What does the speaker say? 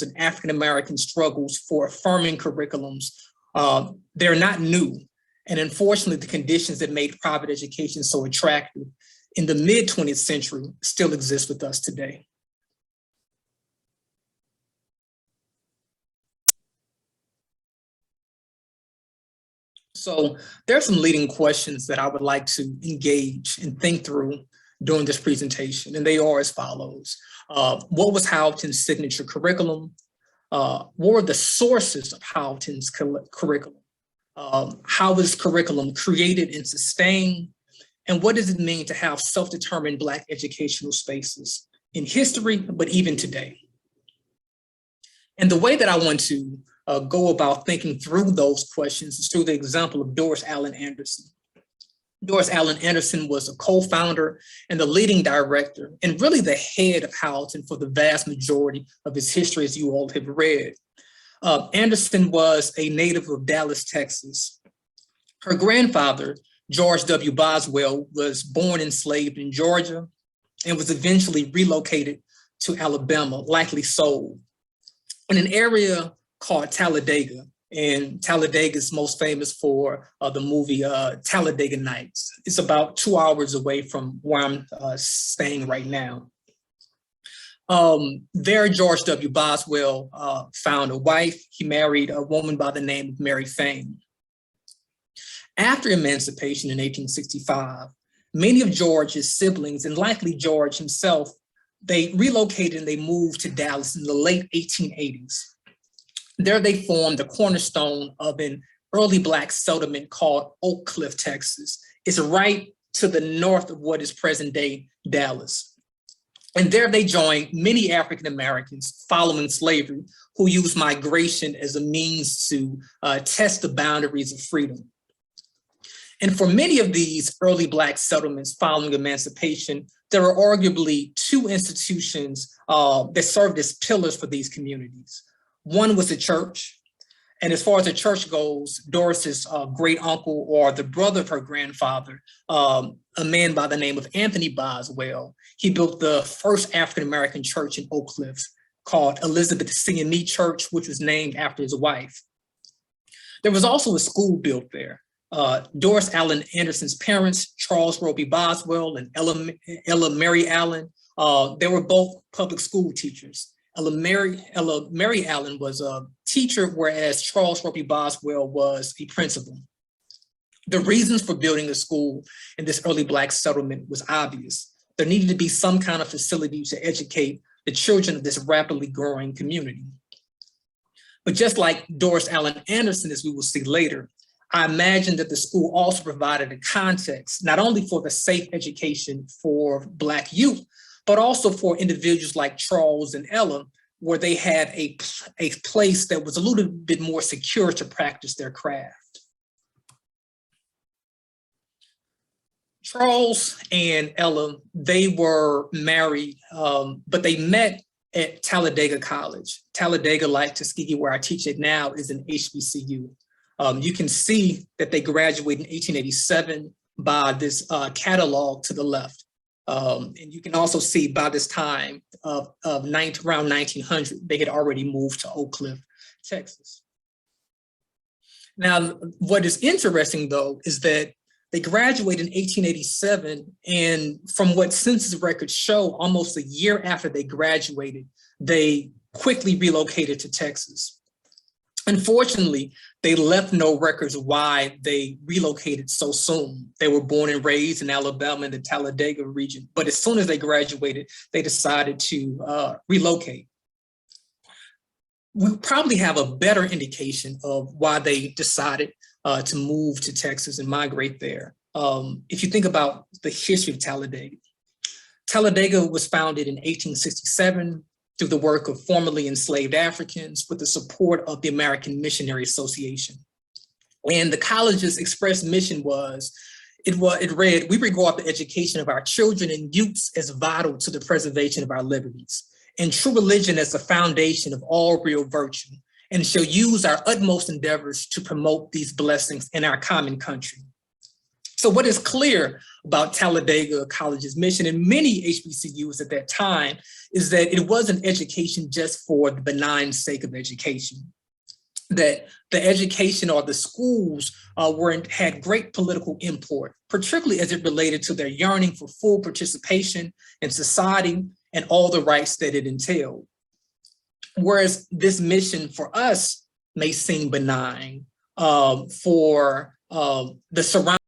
and African-American struggles for affirming curriculums, they're not new. And unfortunately, the conditions that made private education so attractive in the mid-20th century still exist with us today. So there are some leading questions that I would like to engage and think through during this presentation, and they are as follows. What was Houghton's signature curriculum? What were the sources of Houghton's curriculum? How was curriculum created and sustained? And what does it mean to have self-determined Black educational spaces in history, but even today? And the way that I want to go about thinking through those questions is through the example of Doris Allen Anderson. Doris Allen Anderson was a co-founder and the leading director, and really the head of Houghton for the vast majority of its history, as you all have read. Anderson was a native of Dallas, Texas. Her grandfather, George W. Boswell, was born enslaved in Georgia and was eventually relocated to Alabama, likely sold, in an area called Talladega. And Talladega is most famous for the movie Talladega Nights. It's about 2 hours away from where I'm staying right now. There, George W. Boswell found a wife. He married a woman by the name of Mary Fane. After emancipation in 1865, many of George's siblings, and likely George himself, they relocated and they moved to Dallas in the late 1880s. There they formed the cornerstone of an early Black settlement called Oak Cliff, Texas. It's right to the north of what is present-day Dallas. And there they joined many African Americans following slavery who used migration as a means to test the boundaries of freedom. And for many of these early Black settlements following emancipation, there were arguably two institutions that served as pillars for these communities. One was the church. And as far as the church goes, Doris's great uncle, or the brother of her grandfather, a man by the name of Anthony Boswell, he built the first African-American church in Oak Cliff called Elizabeth C.M.E. Church, which was named after his wife. There was also a school built there. Doris Allen Anderson's parents, Charles Roby Boswell and Ella Mary Allen, they were both public school teachers. Ella Mary Allen was a teacher, whereas Charles Roby Boswell was a principal. The reasons for building a school in this early Black settlement was obvious. There needed to be some kind of facility to educate the children of this rapidly growing community. But just like Doris Allen Anderson, as we will see later, I imagine that the school also provided a context, not only for the safe education for Black youth, but also for individuals like Charles and Ella, where they had a place that was a little bit more secure to practice their craft. Charles and Ella, they were married, but they met at Talladega College. Talladega, like Tuskegee, where I teach it now, is an HBCU. You can see that they graduated in 1887 by this catalog to the left. And you can also see by this time around 1900, they had already moved to Oak Cliff, Texas. Now, what is interesting though, is that they graduated in 1887, and from what census records show, almost a year after they graduated, they quickly relocated to Texas. Unfortunately, they left no records why they relocated so soon. They were born and raised in Alabama in the Talladega region, but as soon as they graduated, they decided to relocate. We probably have a better indication of why they decided to move to Texas and migrate there. If you think about the history of Talladega, Talladega was founded in 1867 through the work of formerly enslaved Africans with the support of the American Missionary Association. And the college's express mission was, it read, "We regard the education of our children and youths as vital to the preservation of our liberties, and true religion as the foundation of all real virtue, and shall use our utmost endeavors to promote these blessings in our common country." So what is clear about Talladega College's mission and many HBCUs at that time is that it wasn't education just for the benign sake of education, that the education or the schools had great political import, particularly as it related to their yearning for full participation in society and all the rights that it entailed. Whereas this mission for us may seem benign, for the surrounding